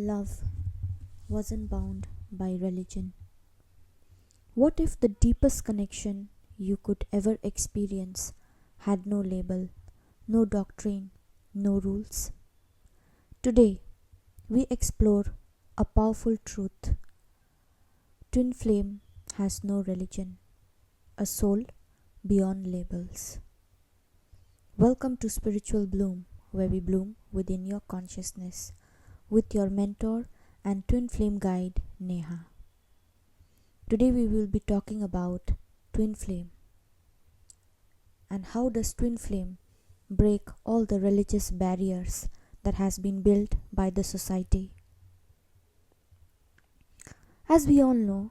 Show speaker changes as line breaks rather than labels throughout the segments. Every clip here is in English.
love wasn't bound by religion? What if the deepest connection you could ever experience had no label, no doctrine, no rules? Today, we explore a powerful truth. Twin flame has no religion, a soul beyond labels. Welcome to Spiritual Bloom, where we bloom within your consciousness, with your mentor and twin flame guide, Neha. Today we will be talking about twin flame and how does twin flame break all the religious barriers that has been built by the society. As we all know,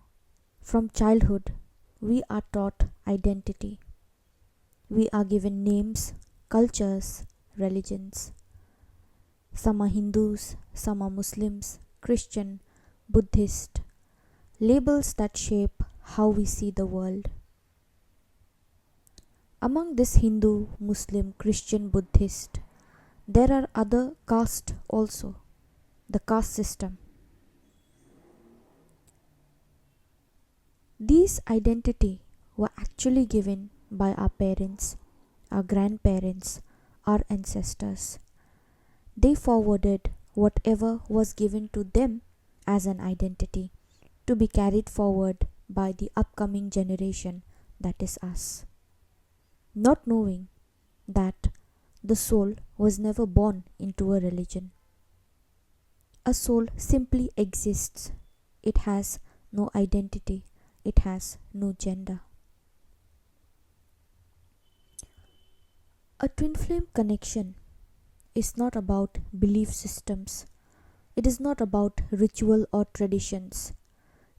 from childhood we are taught identity. We are given names, cultures, religions. Some are Hindus, some are Muslims, Christian, Buddhist, labels that shape how we see the world. Among this Hindu, Muslim, Christian, Buddhist, there are other castes also, the caste system. These identity were actually given by our parents, our grandparents, our ancestors. They forwarded whatever was given to them as an identity to be carried forward by the upcoming generation, that is us. Not knowing that the soul was never born into a religion. A soul simply exists. It has no identity. It has no gender. A twin flame connection is not about belief systems. It is not about ritual or traditions.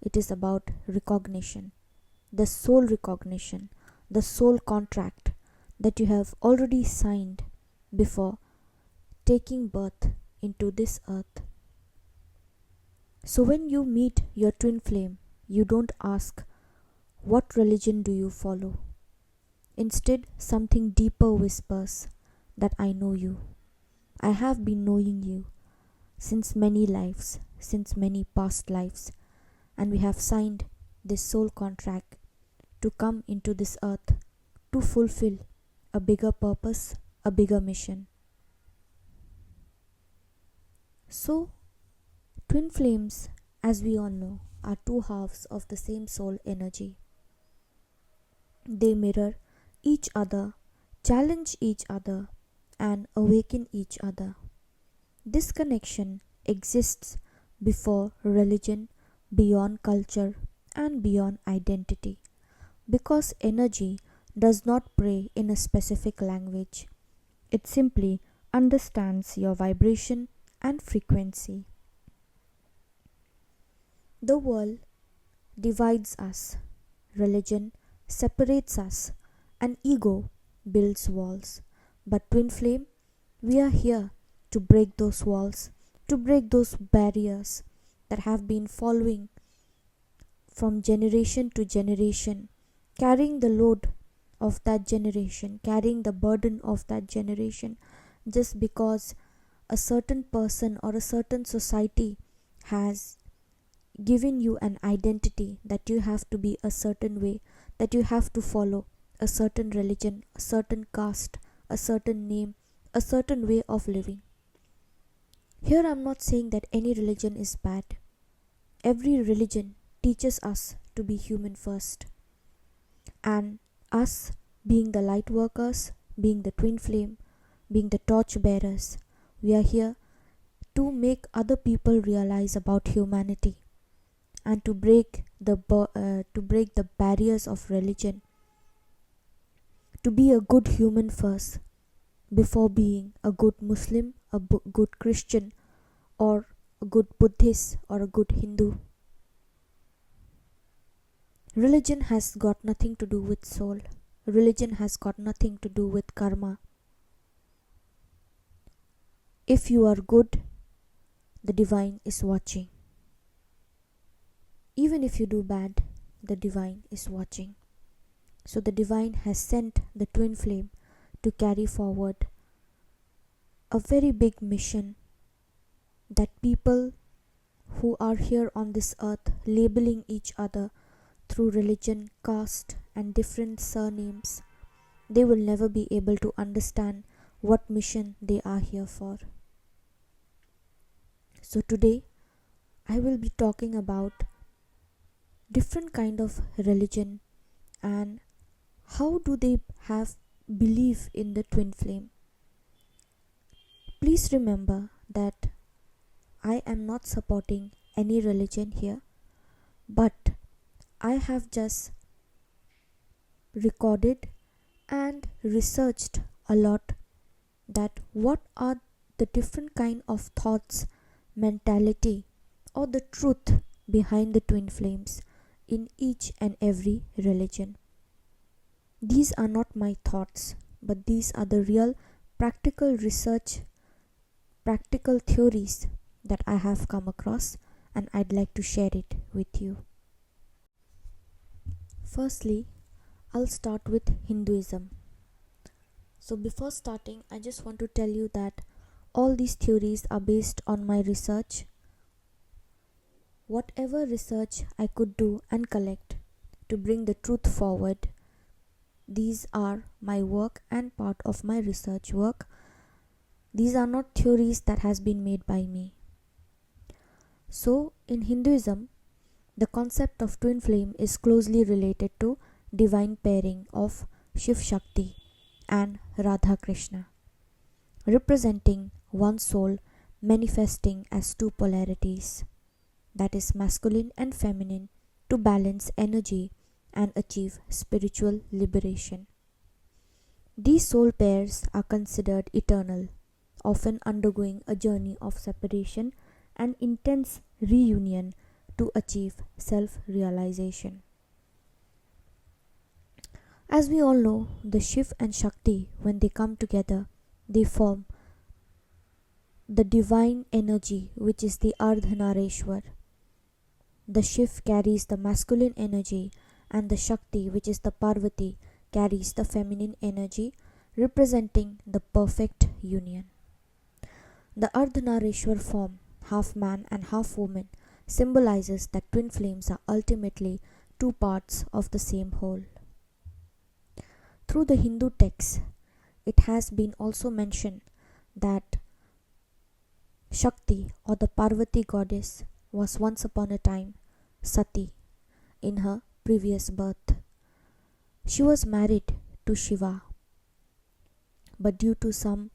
It is about recognition, the soul contract that you have already signed before taking birth into this earth. So when you meet your twin flame, you don't ask, what religion do you follow? Instead, something deeper whispers that I know you. I have been knowing you since many lives, since many past lives, and we have signed this soul contract to come into this earth to fulfill a bigger purpose, a bigger mission. So, twin flames, as we all know, are two halves of the same soul energy. They mirror each other, challenge each other, and awaken each other. This connection exists before religion, beyond culture, and beyond identity, because energy does not pray in a specific language. It simply understands your vibration and frequency. The world divides us, religion separates us, and ego builds walls. But twin flame, we are here to break those walls, to break those barriers that have been following from generation to generation, carrying the load of that generation, carrying the burden of that generation, just because a certain person or a certain society has given you an identity that you have to be a certain way, that you have to follow a certain religion, a certain caste, a certain name, a certain way of living. Here I'm not saying that any religion is bad. Every religion teaches us to be human first. And us being the light workers, being the twin flame, being the torch bearers, we are here to make other people realize about humanity and to break the barriers of religion, to be a good human first before being a good Muslim, a good Christian, or a good Buddhist, or a good Hindu. Religion has got nothing to do with soul. Religion has got nothing to do with karma. If you are good, the divine is watching. Even if you do bad, the divine is watching. So the divine has sent the twin flame to carry forward a very big mission that people who are here on this earth labeling each other through religion, caste, and different surnames, they will never be able to understand what mission they are here for. So today I will be talking about different kind of religion and how do they have belief in the twin flame. Please remember that I am not supporting any religion here, but I have just recorded and researched a lot that what are the different kind of thoughts, mentality, or the truth behind the twin flames in each and every religion. These are not my thoughts, but these are the real practical research, practical theories that I have come across, and I'd like to share it with you. Firstly, I'll start with Hinduism. So before starting, I just want to tell you that all these theories are based on my research. Whatever research I could do and collect to bring the truth forward, these are my work and part of my research work. These are not theories that has been made by me. So in Hinduism, the concept of twin flame is closely related to divine pairing of Shiv Shakti and Radha Krishna, representing one soul manifesting as two polarities, that is masculine and feminine, to balance energy and achieve spiritual liberation. These soul pairs are considered eternal, often undergoing a journey of separation and intense reunion to achieve self-realization. As we all know, the Shiv and Shakti, when they come together, they form the divine energy, which is the Ardhanareshwar. The Shiv carries the masculine energy, and the Shakti, which is the Parvati, carries the feminine energy, representing the perfect union. The Ardhanareshwar form, half man and half woman, symbolizes that twin flames are ultimately two parts of the same whole. Through the Hindu texts, it has been also mentioned that Shakti, or the Parvati goddess, was once upon a time Sati in her previous birth. She was married to Shiva, but due to some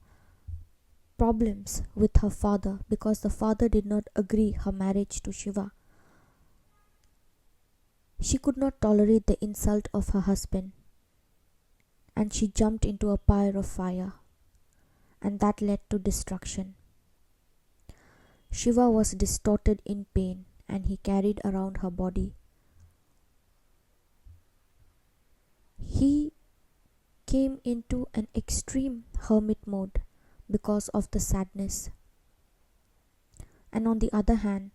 problems with her father, because the father did not agree her marriage to Shiva, she could not tolerate the insult of her husband, and she jumped into a pyre of fire, and that led to destruction. Shiva was distorted in pain, and he carried around her body. He came into an extreme hermit mode because of the sadness. And on the other hand,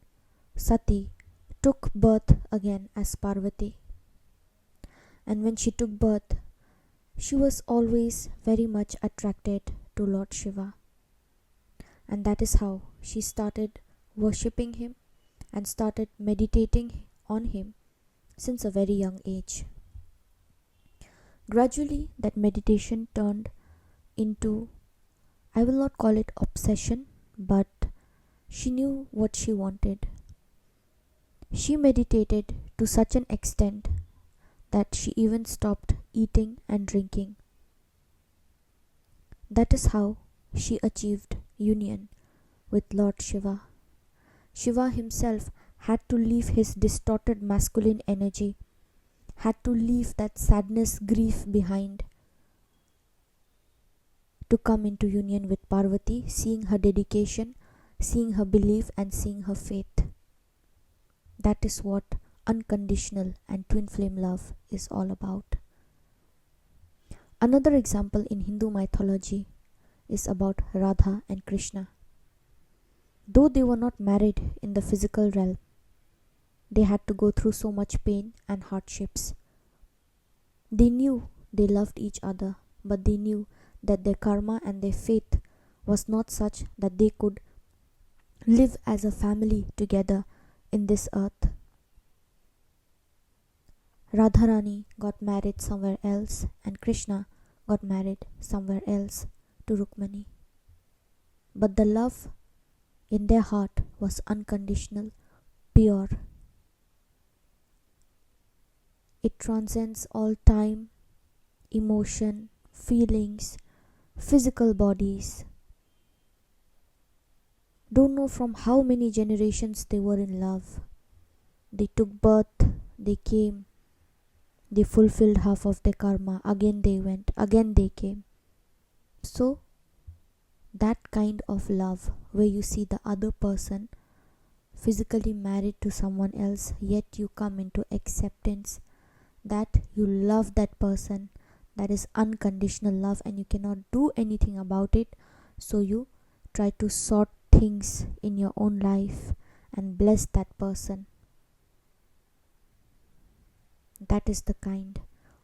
Sati took birth again as Parvati. And when she took birth, she was always very much attracted to Lord Shiva. And that is how she started worshipping him and started meditating on him since a very young age. Gradually, that meditation turned into, I will not call it obsession, but she knew what she wanted. She meditated to such an extent that she even stopped eating and drinking. That is how she achieved union with Lord Shiva. Shiva himself had to leave his distorted masculine energy, had to leave that sadness, grief behind to come into union with Parvati, seeing her dedication, seeing her belief, and seeing her faith. That is what unconditional and twin flame love is all about. Another example in Hindu mythology is about Radha and Krishna. Though they were not married in the physical realm, they had to go through so much pain and hardships. They knew they loved each other, but they knew that their karma and their faith was not such that they could live as a family together in this earth. Radharani got married somewhere else and Krishna got married somewhere else to Rukmani. But the love in their heart was unconditional, pure. It transcends all time, emotion, feelings, physical bodies. Don't know from how many generations they were in love. They took birth, they came, they fulfilled half of their karma, again they went, again they came. So, that kind of love where you see the other person physically married to someone else, yet you come into acceptance that you love that person, that is unconditional love and you cannot do anything about it. So you try to sort things in your own life and bless that person. That is the kind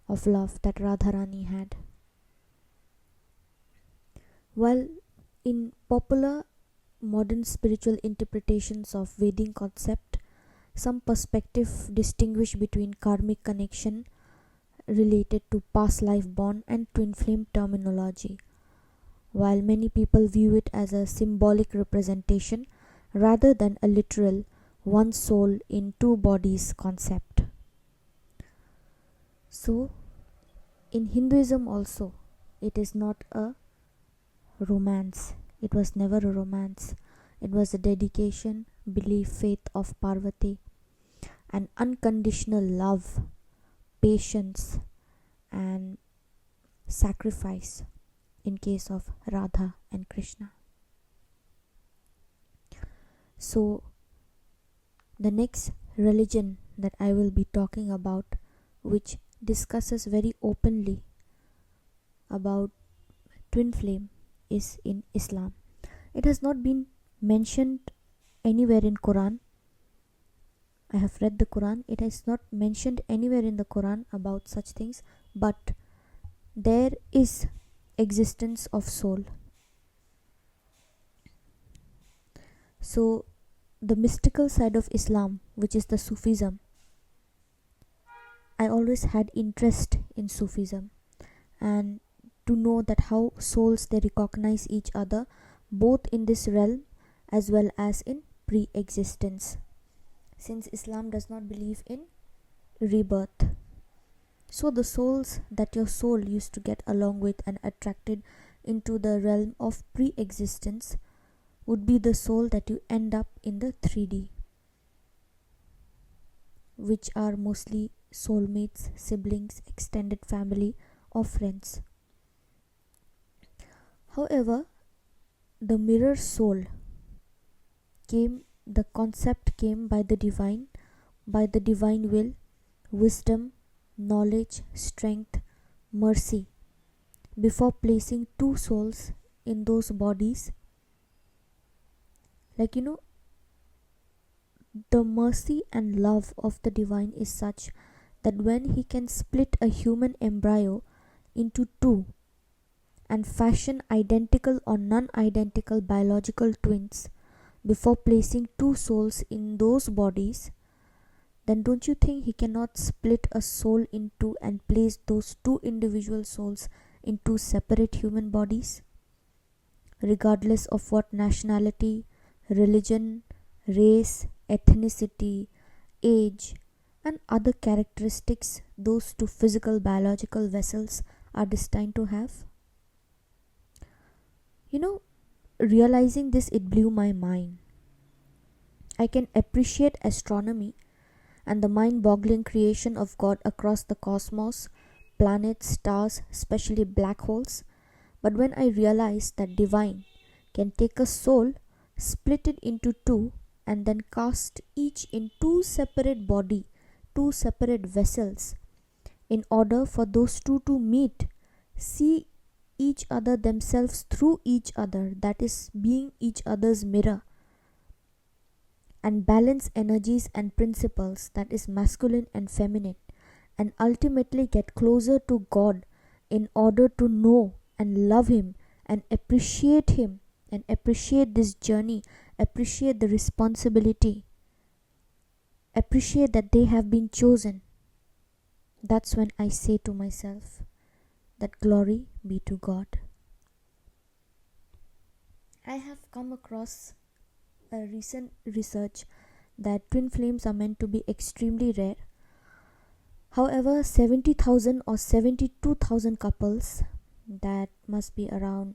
of love that Radharani had. While in popular modern spiritual interpretations of Vedic concept, some perspective distinguish between karmic connection related to past life bond and twin flame terminology, while many people view it as a symbolic representation rather than a literal one soul in two bodies concept. So, in Hinduism also, it is not a romance. It was never a romance. It was a dedication, belief, faith of Parvati, and unconditional love, patience, and sacrifice in case of Radha and Krishna. So, the next religion that I will be talking about, which discusses very openly about twin flame, is in Islam. It has not been mentioned anywhere in Quran. I have read the Quran. It is not mentioned anywhere in the Quran about such things, but there is existence of soul. So the mystical side of Islam, which is the Sufism, I always had interest in Sufism and to know that how souls they recognize each other both in this realm as well as in pre-existence, since Islam does not believe in rebirth. So the souls that your soul used to get along with and attracted into the realm of pre-existence would be the soul that you end up in the 3D, which are mostly soulmates, siblings, extended family, or friends. However, the mirror soul the concept came by the divine will, wisdom, knowledge, strength, mercy, before placing two souls in those bodies. Like, the mercy and love of the divine is such that when he can split a human embryo into two and fashion identical or non-identical biological twins before placing two souls in those bodies, then don't you think he cannot split a soul into and place those two individual souls in two separate human bodies, regardless of what nationality, religion, race, ethnicity, age, and other characteristics those two physical biological vessels are destined to have? Realizing this, it blew my mind. I can appreciate astronomy and the mind-boggling creation of God across the cosmos, planets, stars, especially black holes, but when I realized that divine can take a soul, split it into two, and then cast each in two separate vessels, in order for those two to meet, see each other themselves through each other, that is being each other's mirror, and balance energies and principles, that is masculine and feminine, and ultimately get closer to God in order to know and love him and appreciate this journey, appreciate the responsibility. appreciate that they have been chosen, that's when I say to myself that glory be to God. I have come across a recent research that twin flames are meant to be extremely rare. However, 70,000 or 72,000 couples, that must be around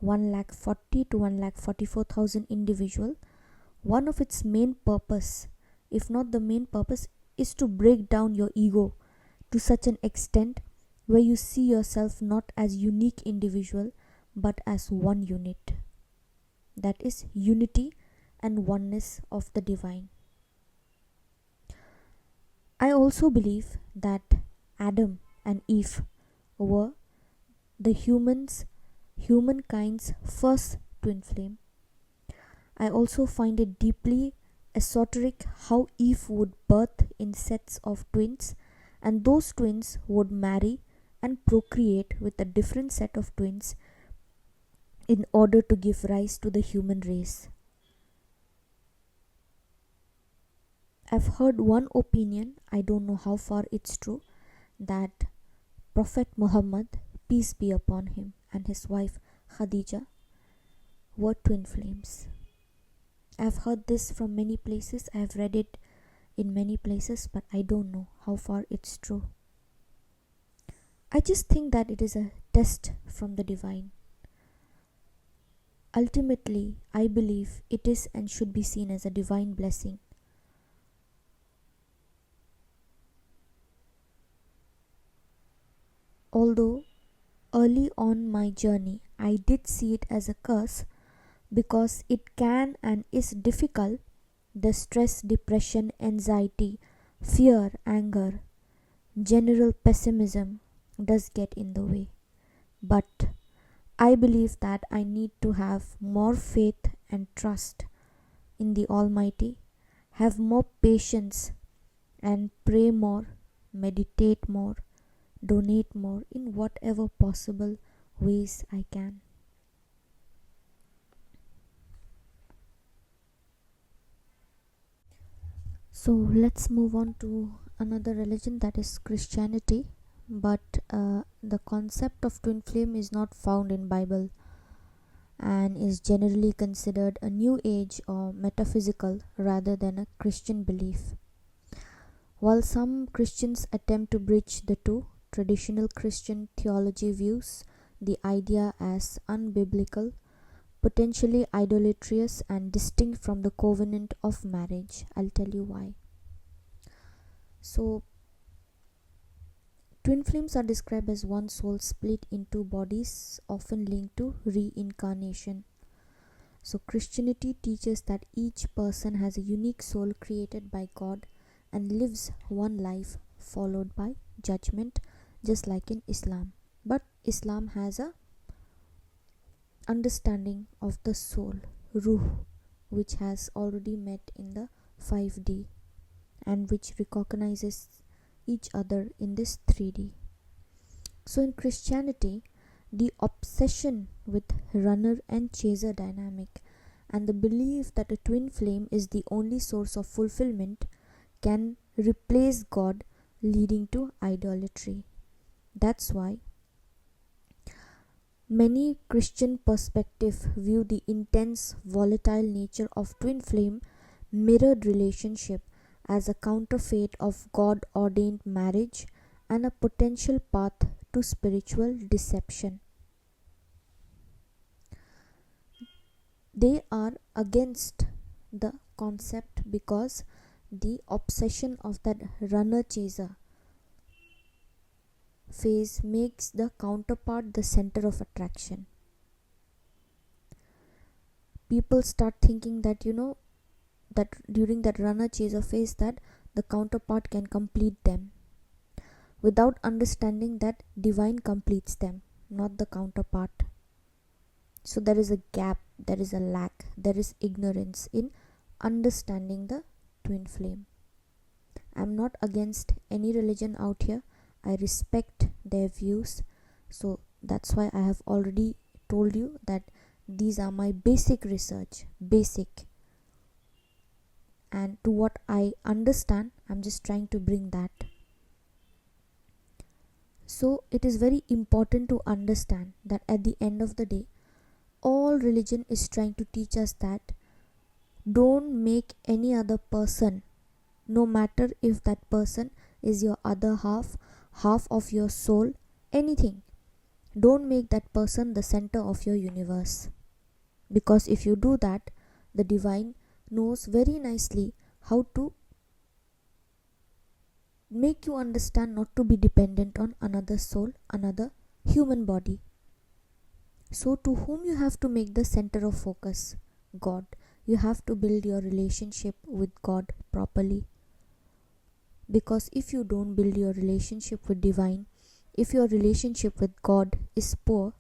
1,40,000 to 1,44,000 individual, one of its main purpose, if not the main purpose, is to break down your ego to such an extent where you see yourself not as unique individual but as one unit. That is unity and oneness of the divine. I also believe that Adam and Eve were the humankind's first twin flame. I also find it deeply esoteric how Eve would birth in sets of twins, and those twins would marry and procreate with a different set of twins in order to give rise to the human race. I've heard one opinion, I don't know how far it's true, that Prophet Muhammad, peace be upon him, and his wife Khadija were twin flames. I've heard this from many places, I've read it in many places, but I don't know how far it's true. I just think that it is a test from the divine. Ultimately, I believe it is and should be seen as a divine blessing. Although early on my journey, I did see it as a curse because it can and is difficult. The stress, depression, anxiety, fear, anger, general pessimism does get in the way. But I believe that I need to have more faith and trust in the Almighty, have more patience, and pray more, meditate more, donate more in whatever possible ways I can. So let's move on to another religion, that is Christianity. But the concept of twin flame is not found in Bible and is generally considered a new age or metaphysical rather than a Christian belief. While some Christians attempt to bridge the two, traditional Christian theology views the idea as unbiblical, potentially idolatrous, and distinct from the covenant of marriage. I'll tell you why. So, twin flames are described as one soul split in two bodies, often linked to reincarnation. So, Christianity teaches that each person has a unique soul created by God and lives one life followed by judgment, just like in Islam. But Islam has a understanding of the soul, ruh, which has already met in the 5D and which recognizes each other in this 3D. So in Christianity, the obsession with runner and chaser dynamic and the belief that a twin flame is the only source of fulfillment can replace God, leading to idolatry. That's why many Christian perspectives view the intense, volatile nature of twin flame mirrored relationship as a counterfeit of God ordained marriage and a potential path to spiritual deception. They are against the concept because the obsession of that runner chaser phase makes the counterpart the center of attraction. People start thinking that that during that runner chaser phase that the counterpart can complete them without understanding that divine completes them, not the counterpart. So there is a gap, there is a lack, there is ignorance in understanding the twin flame. I'm not against any religion out here. I respect their views. So that's why I have already told you that these are my basic research, basic. and to what I understand, I'm just trying to bring that. So it is very important to understand that at the end of the day, all religion is trying to teach us that don't make any other person, no matter if that person is your other half of your soul, anything, don't make that person the center of your universe. Because if you do that, the divine knows very nicely how to make you understand not to be dependent on another soul, another human body. So, to whom you have to make the center of focus? God. You have to build your relationship with God properly. Because if you don't build your relationship with divine, if your relationship with God is poor,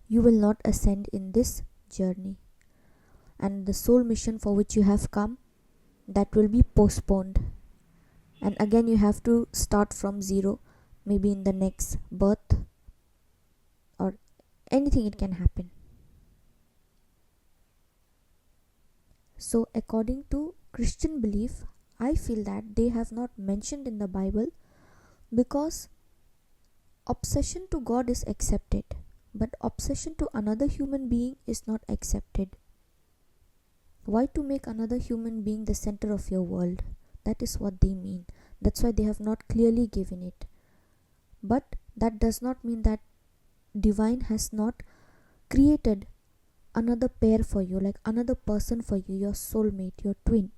you will not ascend in this journey. And the soul mission for which you have come, that will be postponed. And again you have to start from zero, maybe in the next birth, or anything, it can happen. So according to Christian belief, I feel that they have not mentioned in the Bible, because obsession to God is accepted, but obsession to another human being is not accepted. Why to make another human being the center of your world? That is what they mean. That's why they have not clearly given it. But that does not mean that divine has not created another pair for you, like another person for you, your soulmate, your twin.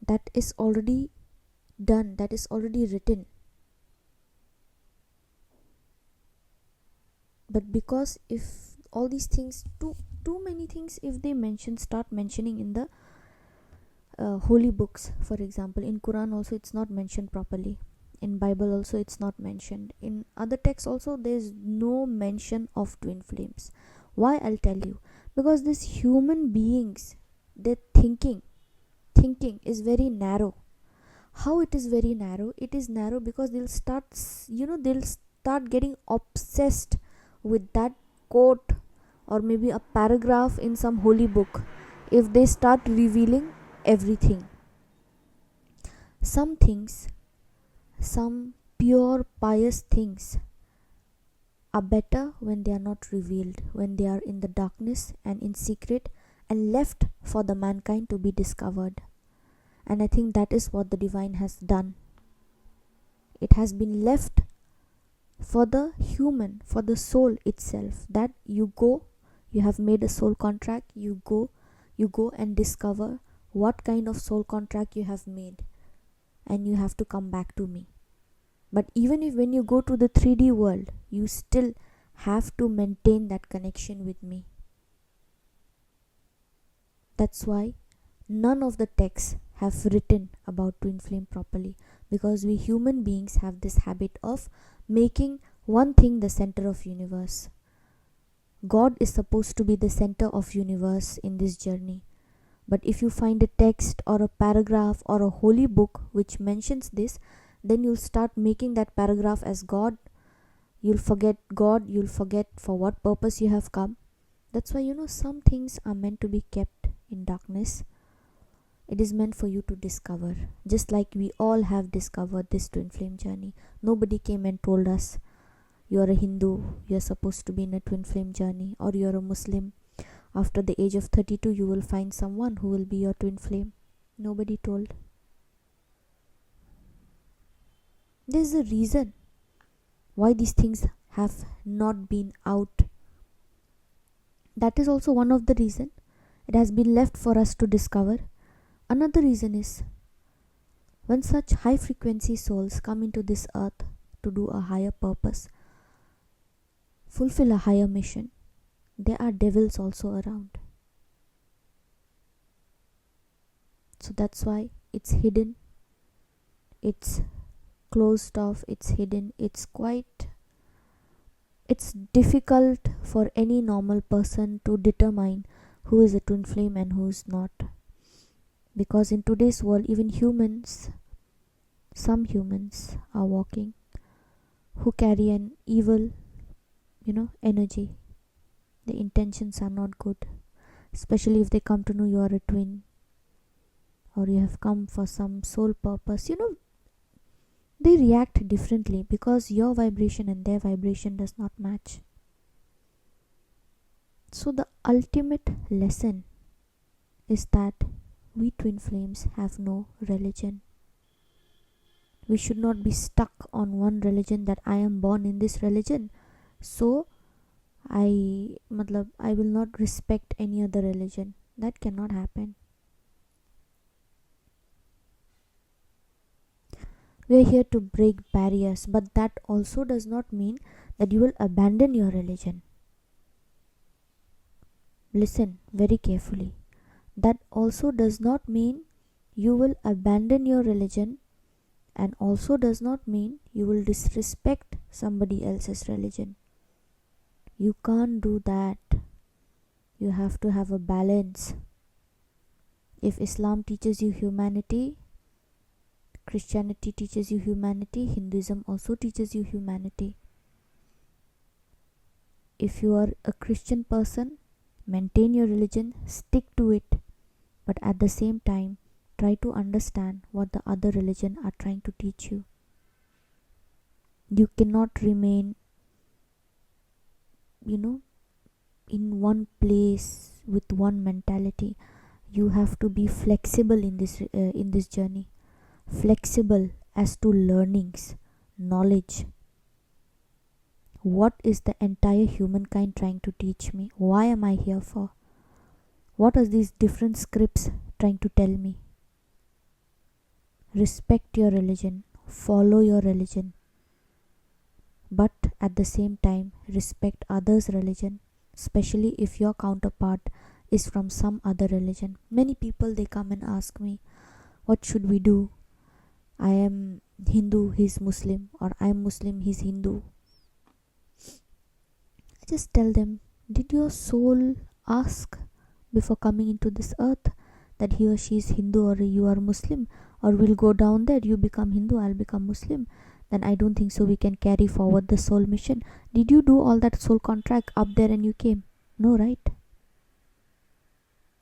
That is already done, that is already written. But because if all these things, too many things, if they start mentioning in the holy books, for example, in Quran also it's not mentioned properly, in Bible also it's not mentioned, in other texts also there's no mention of twin flames. Why? I'll tell you. Because these human beings, their thinking is very narrow. How it is very narrow? It is narrow because they'll start getting obsessed with that quote or maybe a paragraph in some holy book. If they start revealing everything, some things, some pure pious things are better when they are not revealed, when they are in the darkness and in secret and left for the mankind to be discovered. And I think that is what the divine has done. It has been left for the human, for the soul itself, that you go, you have made a soul contract, you go and discover what kind of soul contract you have made, and you have to come back to me. But even if when you go to the 3D world, you still have to maintain that connection with me. That's why none of the texts have written about twin flame properly, because we human beings have this habit of making one thing the center of universe. God is supposed to be the center of universe in this journey. But if you find a text or a paragraph or a holy book which mentions this, then you'll start making that paragraph as God. You'll forget God, you'll forget for what purpose you have come. That's why some things are meant to be kept in darkness. It is meant for you to discover. Just like we all have discovered this twin flame journey. Nobody came and told us, you're a Hindu, you're supposed to be in a twin flame journey, or you're a Muslim, after the age of 32 you will find someone who will be your twin flame. Nobody told. There's a reason why these things have not been out. That is also one of the reason it has been left for us to discover. Another reason is, when such high frequency souls come into this earth to do a higher purpose, fulfill a higher mission, there are devils also around. So that's why it's hidden, it's closed off, it's hidden, it's difficult for any normal person to determine who is a twin flame and who is not. Because in today's world, even some humans are walking who carry an evil energy. The intentions are not good. especially if they come to know you are a twin or you have come for some soul purpose. They react differently because your vibration and their vibration does not match. So the ultimate lesson is that we twin flames have no religion. We should not be stuck on one religion, that I am born in this religion, so I will not respect any other religion. That cannot happen. We are here to break barriers, but that also does not mean that you will abandon your religion. Listen very carefully. That also does not mean you will abandon your religion, and also does not mean you will disrespect somebody else's religion. You can't do that. You have to have a balance. If Islam teaches you humanity, Christianity teaches you humanity, Hinduism also teaches you humanity. If you are a Christian person, maintain your religion, stick to it, but at the same time, try to understand what the other religion are trying to teach you. You cannot remain, in one place with one mentality. You have to be flexible in this journey. Flexible as to learnings, knowledge. What is the entire humankind trying to teach me? Why am I here for? What are these different scripts trying to tell me? Respect your religion, follow your religion, but at the same time respect others' religion, especially if your counterpart is from some other religion. Many people, they come and ask me, what should we do? I am Hindu, he's Muslim, or I am Muslim, he's Hindu. I just tell them, did your soul ask before coming into this earth that he or she is Hindu or you are Muslim, or we'll go down there, you become Hindu, I'll become Muslim? Then I don't think so we can carry forward the soul mission. Did you do all that soul contract up there and you came? No, right?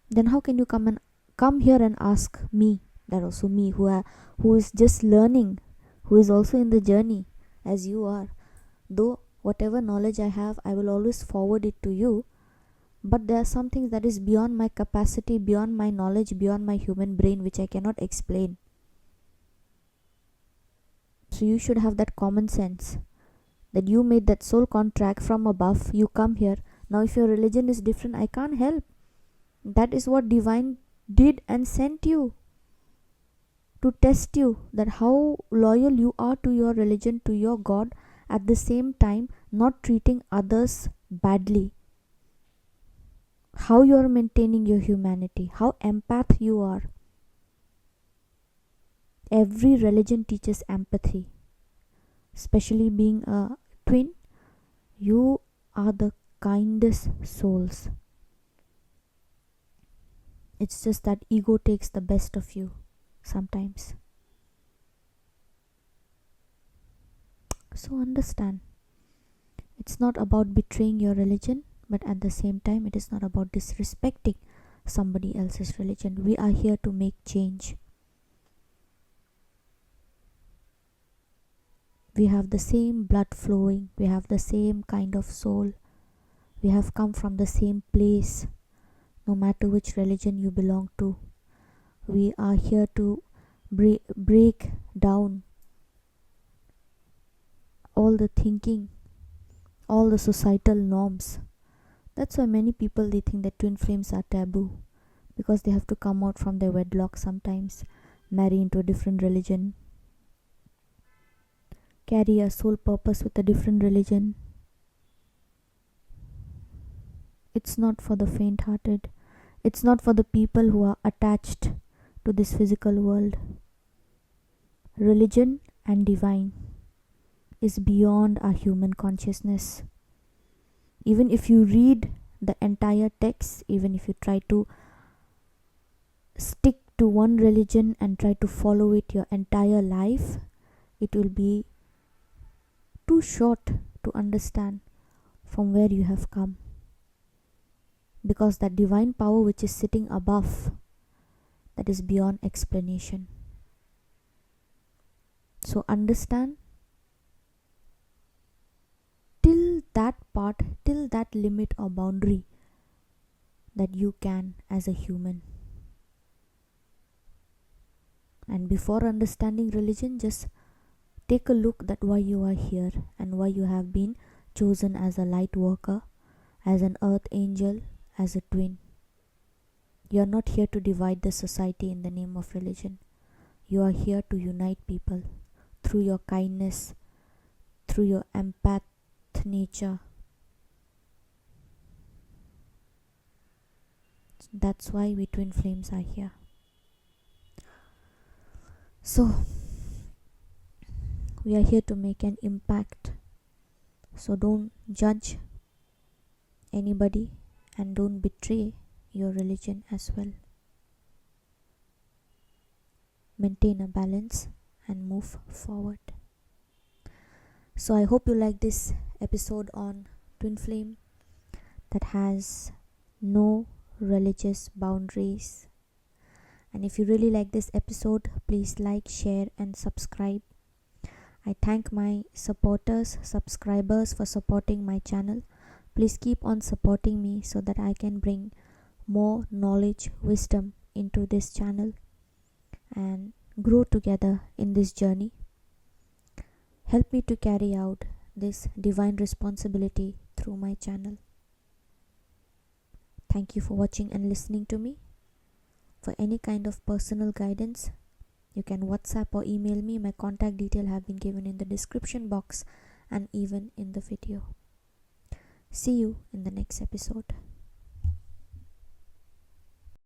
Then how can you come here and ask me, that also me who is just learning, who is also in the journey as you are? Though whatever knowledge I have, I will always forward it to you, but there are some things that is beyond my capacity, beyond my knowledge, beyond my human brain, which I cannot explain. So you should have that common sense that you made that soul contract from above, you come here. Now if your religion is different, I can't help. That is what divine did and sent you, to test you, that how loyal you are to your religion, to your God, at the same time not treating others badly, how you are maintaining your humanity, how empath you are. Every religion teaches empathy, especially being a twin. You are the kindest souls. It's just that ego takes the best of you sometimes. So understand, it's not about betraying your religion, but at the same time it is not about disrespecting somebody else's religion. We are here to make change. We have the same blood flowing, we have the same kind of soul, we have come from the same place. No matter which religion you belong to, we are here to break down all the thinking, all the societal norms. That's why many people, they think that twin flames are taboo, because they have to come out from their wedlock sometimes, marry into a different religion, carry a soul purpose with a different religion. It's not for the faint hearted. It's not for the people who are attached to this physical world. Religion and divine is beyond our human consciousness. Even if you read the entire text, even if you try to stick to one religion and try to follow it your entire life, it will be too short to understand from where you have come. because that divine power which is sitting above, that is beyond explanation. So understand till that part, till that limit or boundary that you can as a human. And before understanding religion, just take a look at why you are here and why you have been chosen as a light worker, as an earth angel, as a twin. You are not here to divide the society in the name of religion. You are here to unite people through your kindness, through your empath nature. That's why we twin flames are here. So, we are here to make an impact. So, don't judge anybody and don't betray your religion as well. Maintain a balance and move forward. So, I hope you like this episode on twin flame that has no religious boundaries. And if you really like this episode, please like, share, and subscribe. I thank my supporters, subscribers for supporting my channel. Please keep on supporting me so that I can bring more knowledge, wisdom into this channel and grow together in this journey. Help me to carry out this divine responsibility through my channel. Thank you for watching and listening to me. For any kind of personal guidance, you can WhatsApp or email me. My contact details have been given in the description box and even in the video. See you in the next episode.